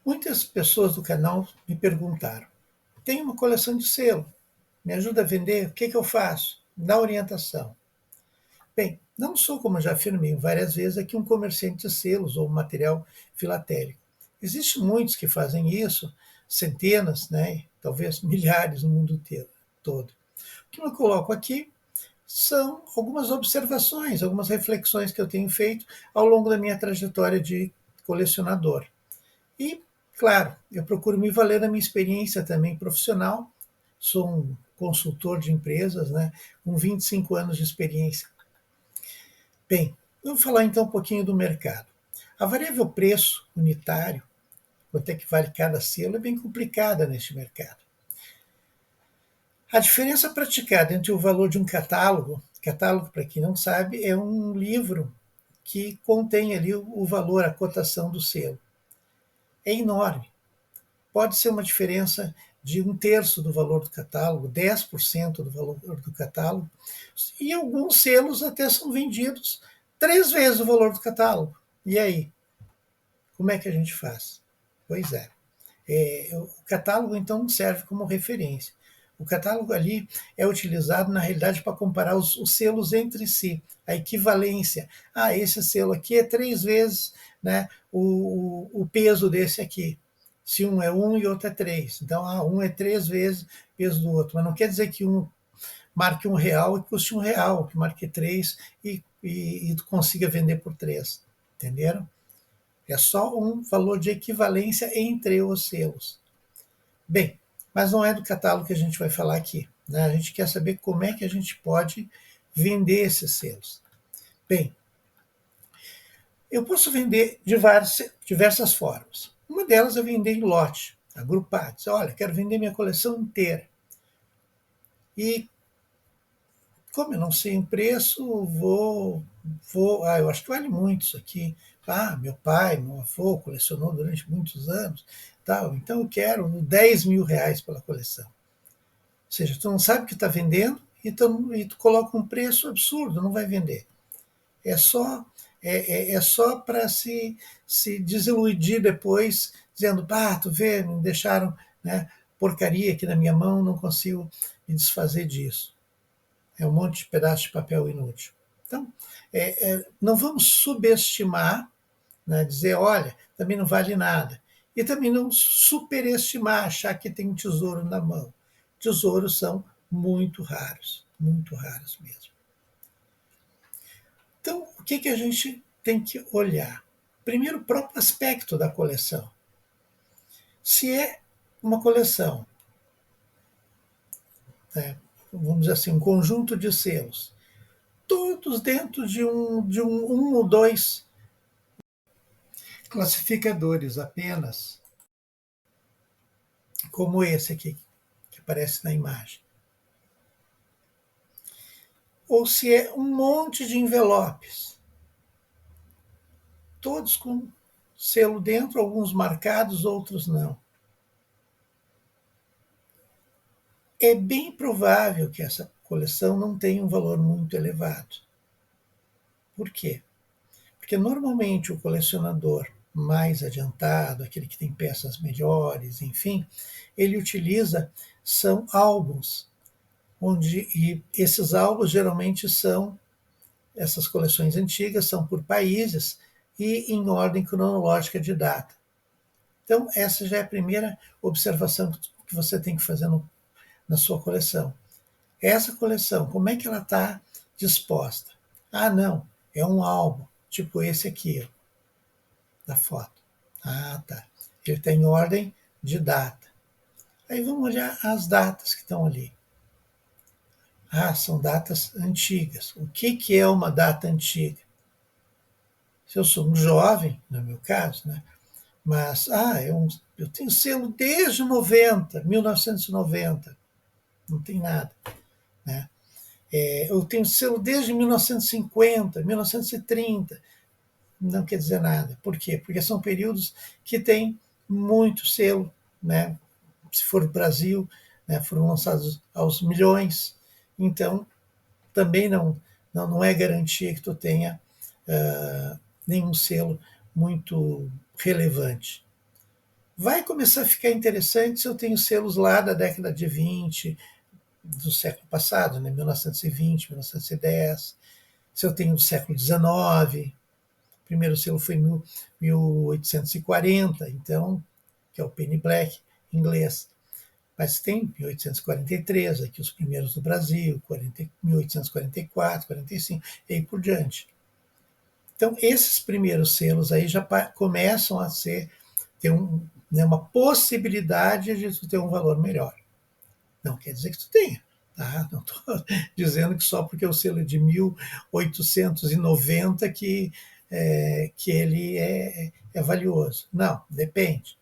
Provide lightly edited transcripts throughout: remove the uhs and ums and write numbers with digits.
Muitas pessoas do canal me perguntaram: tenho uma coleção de selo, me ajuda a vender? O que eu faço? Dá orientação. Bem, não sou, como já afirmei várias vezes, aqui um comerciante de selos ou material filatélico. Existem muitos que fazem isso, centenas, né, talvez milhares no mundo todo. O que eu coloco aqui são algumas observações, algumas reflexões que eu tenho feito ao longo da minha trajetória de colecionador. E, claro, eu procuro me valer da minha experiência também profissional. Sou um consultor de empresas, né, com 25 anos de experiência. Bem, vamos falar então um pouquinho do mercado. A variável preço unitário, quanto é que vale cada selo, é bem complicada neste mercado. A diferença praticada entre o valor de um catálogo, para quem não sabe, é um livro que contém ali o valor, a cotação do selo. É enorme. Pode ser uma diferença de 1/3 do valor do catálogo, 10% do valor do catálogo, e alguns selos até são vendidos 3 vezes o valor do catálogo. E aí? Como é que a gente faz? Pois é. O catálogo, então, serve como referência. O catálogo ali é utilizado, na realidade, para comparar os selos entre si, a equivalência. Ah, esse selo aqui é 3 vezes, né, o peso desse aqui. Se um é 1 e outro é 3. Então, um é 3 vezes o peso do outro. Mas não quer dizer que um marque R$ 1 e custe R$ 1, que marque 3 e tu consiga vender por 3. Entenderam? É só um valor de equivalência entre os selos. Bem, mas não é do catálogo que a gente vai falar aqui, né? A gente quer saber como é que a gente pode vender esses selos. Bem, eu posso vender de diversas formas. Uma delas é vender em lote, agrupar. Diz, olha, quero vender minha coleção inteira. E como eu não sei o preço, eu acho que vale muito isso aqui. Meu pai, meu avô colecionou durante muitos anos, tal, então eu quero R$ 10.000 pela coleção. Ou seja, tu não sabe o que está vendendo e tu coloca um preço absurdo, não vai vender. É só para se desiludir depois, dizendo, tu vê, me deixaram, né, porcaria aqui na minha mão, não consigo me desfazer disso. É um monte de pedaço de papel inútil. Então, não vamos subestimar, né, dizer, olha, também não vale nada. E também não superestimar, achar que tem um tesouro na mão. Tesouros são muito raros mesmo. Então, o que a gente tem que olhar? Primeiro, o próprio aspecto da coleção. Se é uma coleção, né, vamos dizer assim, um conjunto de selos, todos dentro de um ou dois classificadores apenas, como esse aqui, que aparece na imagem. Ou se é um monte de envelopes, todos com selo dentro, alguns marcados, outros não. É bem provável que essa coleção não tenha um valor muito elevado. Por quê? Porque normalmente o colecionador mais adiantado, aquele que tem peças melhores, enfim, ele utiliza são álbuns, e esses álbuns geralmente são, essas coleções antigas são por países e em ordem cronológica de data. Então, essa já é a primeira observação que você tem que fazer na sua coleção. Essa coleção, como é que ela está disposta? Não, é um álbum, tipo esse aqui, ó, da foto. Tá. Ele está em ordem de data. Aí vamos olhar as datas que estão ali. São datas antigas. O que é uma data antiga? Se eu sou um jovem, no meu caso, né? Mas, eu tenho selo desde 1990. Não tem nada, né? Eu tenho selo desde 1950, 1930. Não quer dizer nada. Por quê? Porque são períodos que tem muito selo, né? Se for o Brasil, né, foram lançados aos milhões. Então, também não é garantia que tu tenha nenhum selo muito relevante. Vai começar a ficar interessante se eu tenho selos lá da década de 20, do século passado, né? 1920, 1910. Se eu tenho do século XIX, o primeiro selo foi em 1840, então, que é o Penny Black inglês. Mas tem 1843, aqui os primeiros do Brasil, 1844, 45, e aí por diante. Então, esses primeiros selos aí já começam a ter né, uma possibilidade de tu ter um valor melhor. Não quer dizer que tu tenha. Tá? Não estou dizendo que só porque o selo é de 1890 que ele é valioso. Não, depende.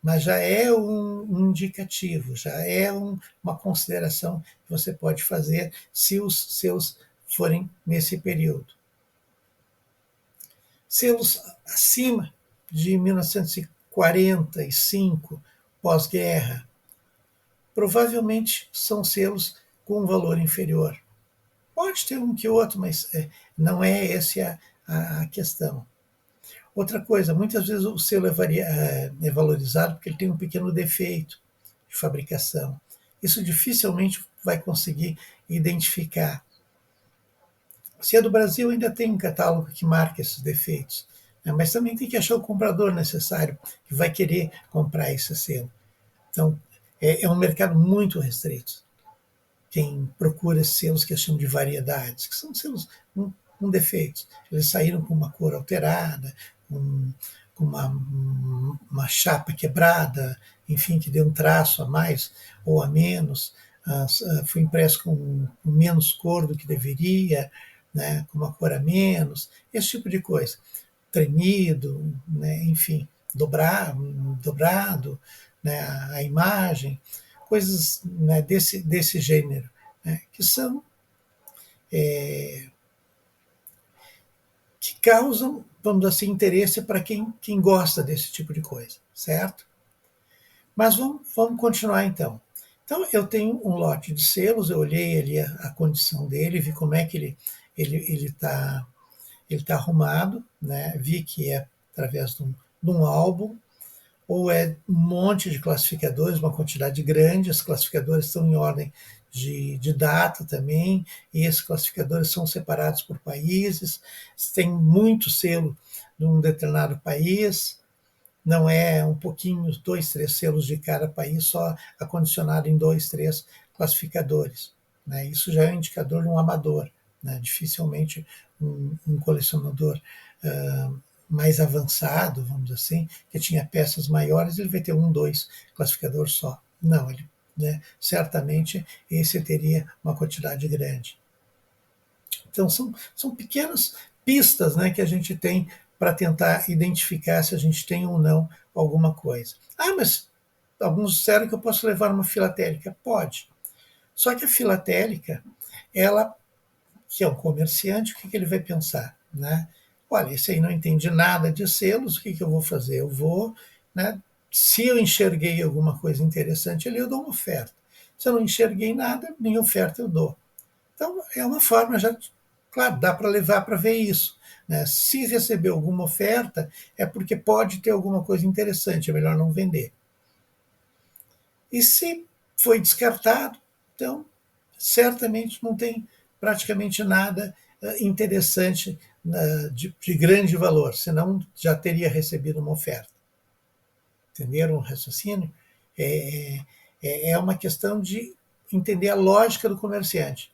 Mas já é um indicativo, já é uma consideração que você pode fazer se os seus forem nesse período. Selos acima de 1945, pós-guerra, provavelmente são selos com um valor inferior. Pode ter um que outro, mas não é essa a questão. Outra coisa, muitas vezes o selo é valorizado porque ele tem um pequeno defeito de fabricação. Isso dificilmente vai conseguir identificar. Se é do Brasil, ainda tem um catálogo que marca esses defeitos, né? Mas também tem que achar o comprador necessário que vai querer comprar esse selo. Então, é um mercado muito restrito. Quem procura selos que eu chamo de variedades, que são selos com defeitos. Eles saíram com uma cor alterada, com uma chapa quebrada, enfim, que deu um traço a mais ou a menos, foi impresso com menos cor do que deveria, né, com uma cor a menos, esse tipo de coisa. Tremido, né, enfim, dobrado, né, a imagem, coisas, né, desse gênero, né, que são que causam, vamos dizer assim, interesse para quem gosta desse tipo de coisa, certo? Mas vamos continuar então. Então, eu tenho um lote de selos, eu olhei ali a condição dele, vi como é que ele tá arrumado, né? Vi que é através de um álbum, ou é um monte de classificadores, uma quantidade grande, os classificadores estão em ordem de data também, e esses classificadores são separados por países, tem muito selo de um determinado país, não é um pouquinho, 2, 3 selos de cada país, só acondicionado em 2, 3 classificadores. Né? Isso já é um indicador de um amador, né? Dificilmente um colecionador mais avançado, vamos dizer assim, que tinha peças maiores, ele vai ter 1, 2 classificadores só. Não, ele, né, certamente esse teria uma quantidade grande. Então, são pequenas pistas, né, que a gente tem para tentar identificar se a gente tem ou não alguma coisa. Ah, mas alguns disseram que eu posso levar uma filatélica. Pode. Só que a filatélica, ela, que é um comerciante, o que ele vai pensar? Né? Olha, esse aí não entende nada de selos, o que eu vou fazer? Eu vou, né, se eu enxerguei alguma coisa interessante ali, eu dou uma oferta. Se eu não enxerguei nada, nem oferta eu dou. Então, é uma forma já, claro, dá para levar para ver isso. Né? Se receber alguma oferta, é porque pode ter alguma coisa interessante, é melhor não vender. E se foi descartado, então, certamente não tem praticamente nada interessante de grande valor, senão já teria recebido uma oferta. Entenderam o raciocínio? É uma questão de entender a lógica do comerciante.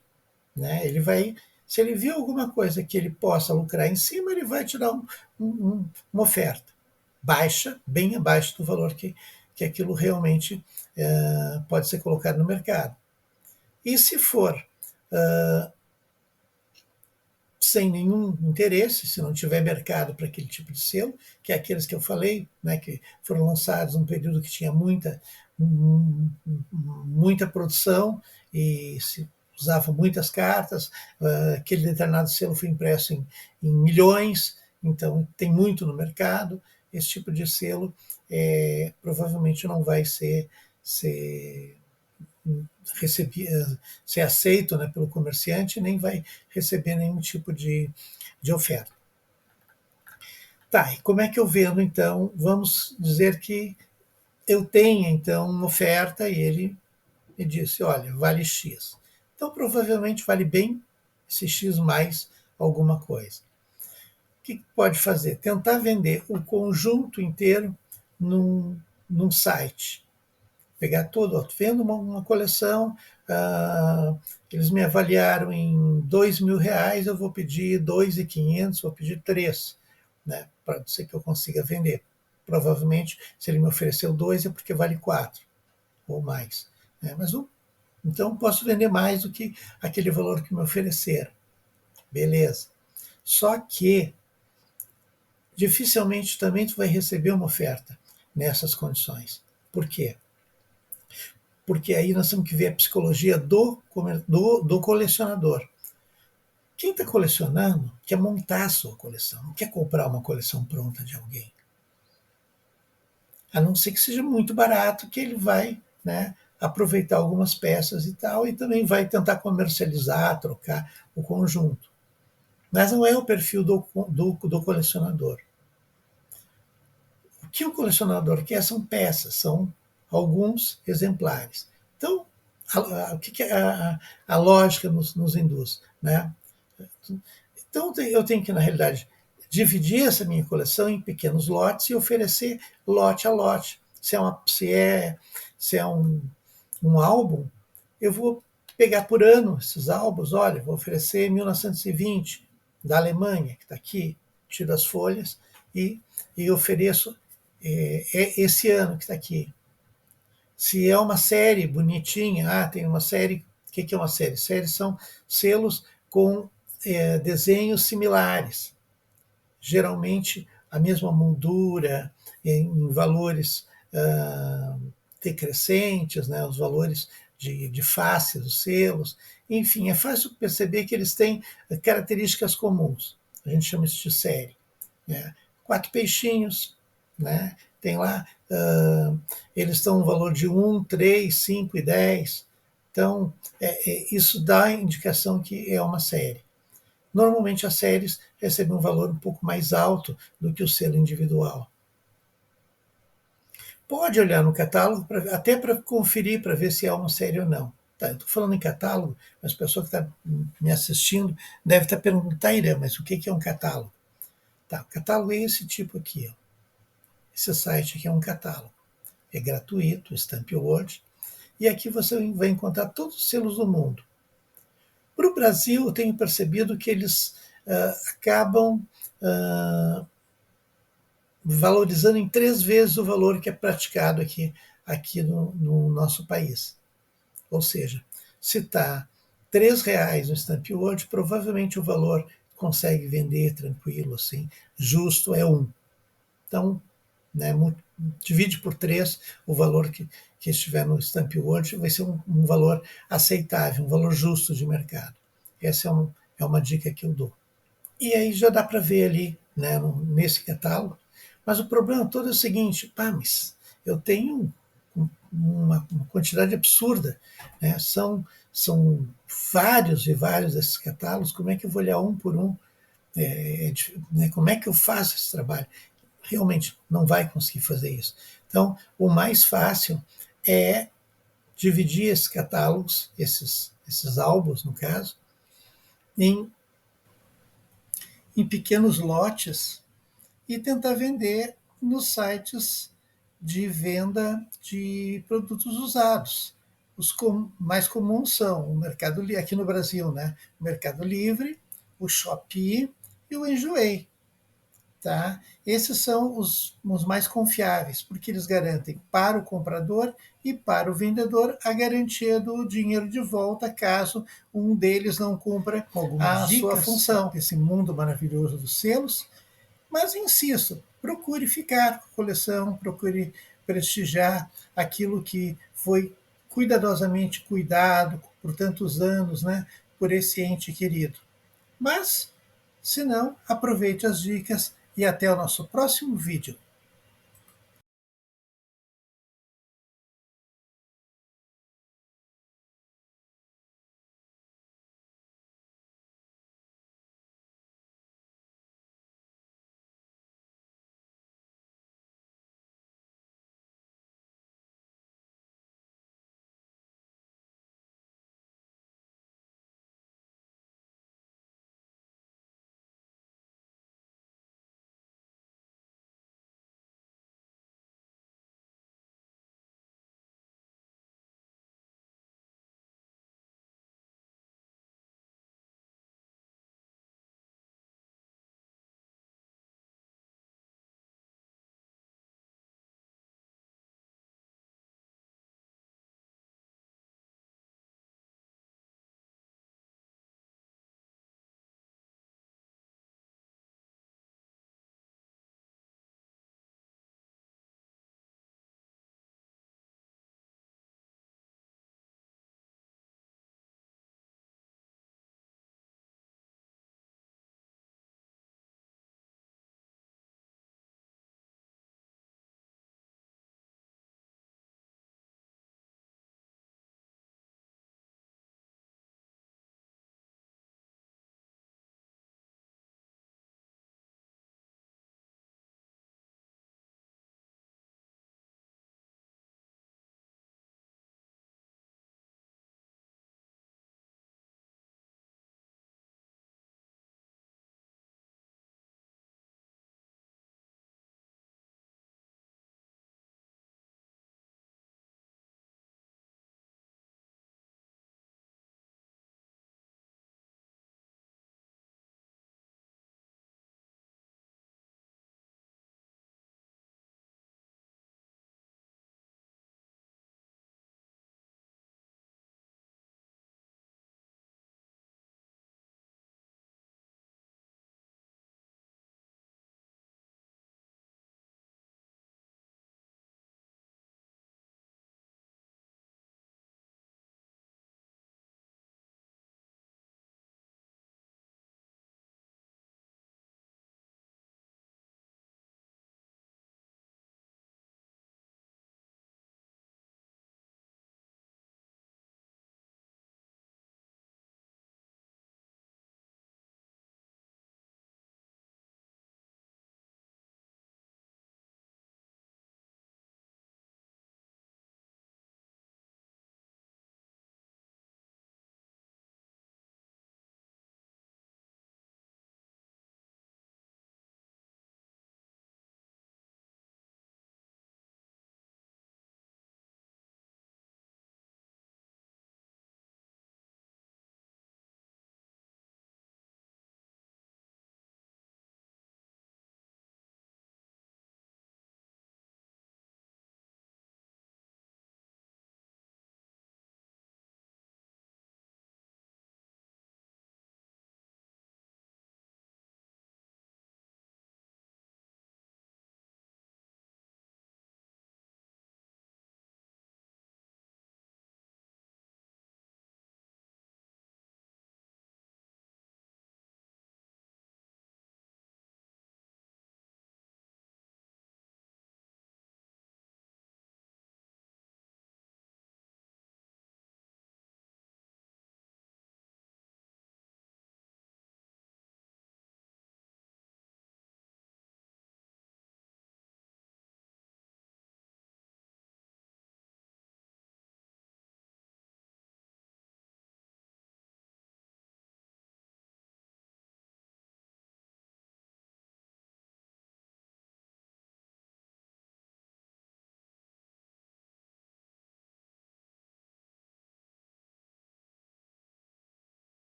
Né? Ele vai, se ele viu alguma coisa que ele possa lucrar em cima, ele vai te dar uma oferta baixa, bem abaixo do valor que aquilo realmente pode ser colocado no mercado. E se for sem nenhum interesse, se não tiver mercado para aquele tipo de selo, que é aqueles que eu falei, né, que foram lançados num período que tinha muita produção e se usava muitas cartas, aquele determinado selo foi impresso em milhões, então tem muito no mercado, esse tipo de selo provavelmente não vai ser ser aceito, né, pelo comerciante, nem vai receber nenhum tipo de oferta. Tá, e como é que eu vendo então? Vamos dizer que eu tenha então uma oferta e ele me disse, olha, vale X. Então provavelmente vale bem esse X mais alguma coisa. O que pode fazer? Tentar vender o conjunto inteiro num site. Pegar todo, vendo uma coleção, eles me avaliaram em R$ 2.000, eu vou pedir 2.500, vou pedir 3, né, para ser que eu consiga vender. Provavelmente, se ele me ofereceu 2, é porque vale 4 ou mais. Né? Então, posso vender mais do que aquele valor que me ofereceram. Beleza. Só que dificilmente também tu vai receber uma oferta nessas condições. Por quê? Porque aí nós temos que ver a psicologia do colecionador. Quem está colecionando quer montar a sua coleção, não quer comprar uma coleção pronta de alguém. A não ser que seja muito barato, que ele vai, né, aproveitar algumas peças e tal, e também vai tentar comercializar, trocar o conjunto. Mas não é o perfil do colecionador. O que o colecionador quer são peças, são alguns exemplares. Então, o que a lógica nos induz? Né? Então, eu tenho que, na realidade, dividir essa minha coleção em pequenos lotes e oferecer lote a lote. Se é um álbum, eu vou pegar por ano esses álbuns. Olha, vou oferecer 1920, da Alemanha, que está aqui, tiro as folhas e ofereço esse ano que está aqui. Se é uma série bonitinha, tem uma série. O que é uma série? Séries são selos com desenhos similares, geralmente a mesma moldura, em valores decrescentes, né, os valores de face dos selos. Enfim, é fácil perceber que eles têm características comuns. A gente chama isso de série. Né? 4 peixinhos, né? Tem lá, eles estão no valor de 1, 3, 5 e 10. Então, isso dá a indicação que é uma série. Normalmente as séries recebem um valor um pouco mais alto do que o selo individual. Pode olhar no catálogo, até para conferir, para ver se é uma série ou não. Tá, eu estou falando em catálogo, mas a pessoa que está me assistindo deve estar perguntando, Taira, mas o que é um catálogo? Tá, o catálogo é esse tipo aqui. Ó. Esse site aqui é um catálogo. É gratuito, Stamp World. E aqui você vai encontrar todos os selos do mundo. Para o Brasil, eu tenho percebido que eles acabam valorizando em 3 vezes o valor que é praticado aqui no nosso país. Ou seja, se está R$ 3 no Stamp World, provavelmente o valor consegue vender tranquilo, assim, justo é 1. Então, né, divide por 3 o valor que estiver no Stamp World, vai ser um valor aceitável, um valor justo de mercado. Essa é uma dica que eu dou. E aí já dá para ver ali, né, nesse catálogo. Mas o problema todo é o seguinte, mas eu tenho uma quantidade absurda, né? São vários e vários desses catálogos, como é que eu vou olhar um por um? Né, como é que eu faço esse trabalho? Realmente não vai conseguir fazer isso. Então, o mais fácil é dividir esses catálogos, esses álbuns, no caso, em pequenos lotes e tentar vender nos sites de venda de produtos usados. Os mais comuns são o Mercado Livre, aqui no Brasil, né? O Mercado Livre, o Shopee e o Enjoei. Tá? Esses são os mais confiáveis, porque eles garantem para o comprador e para o vendedor a garantia do dinheiro de volta caso um deles não cumpra a sua função. Esse mundo maravilhoso dos selos. Mas insisto, procure ficar com a coleção, procure prestigiar aquilo que foi cuidadosamente cuidado por tantos anos, né, por esse ente querido. Mas, se não, aproveite as dicas e até o nosso próximo vídeo.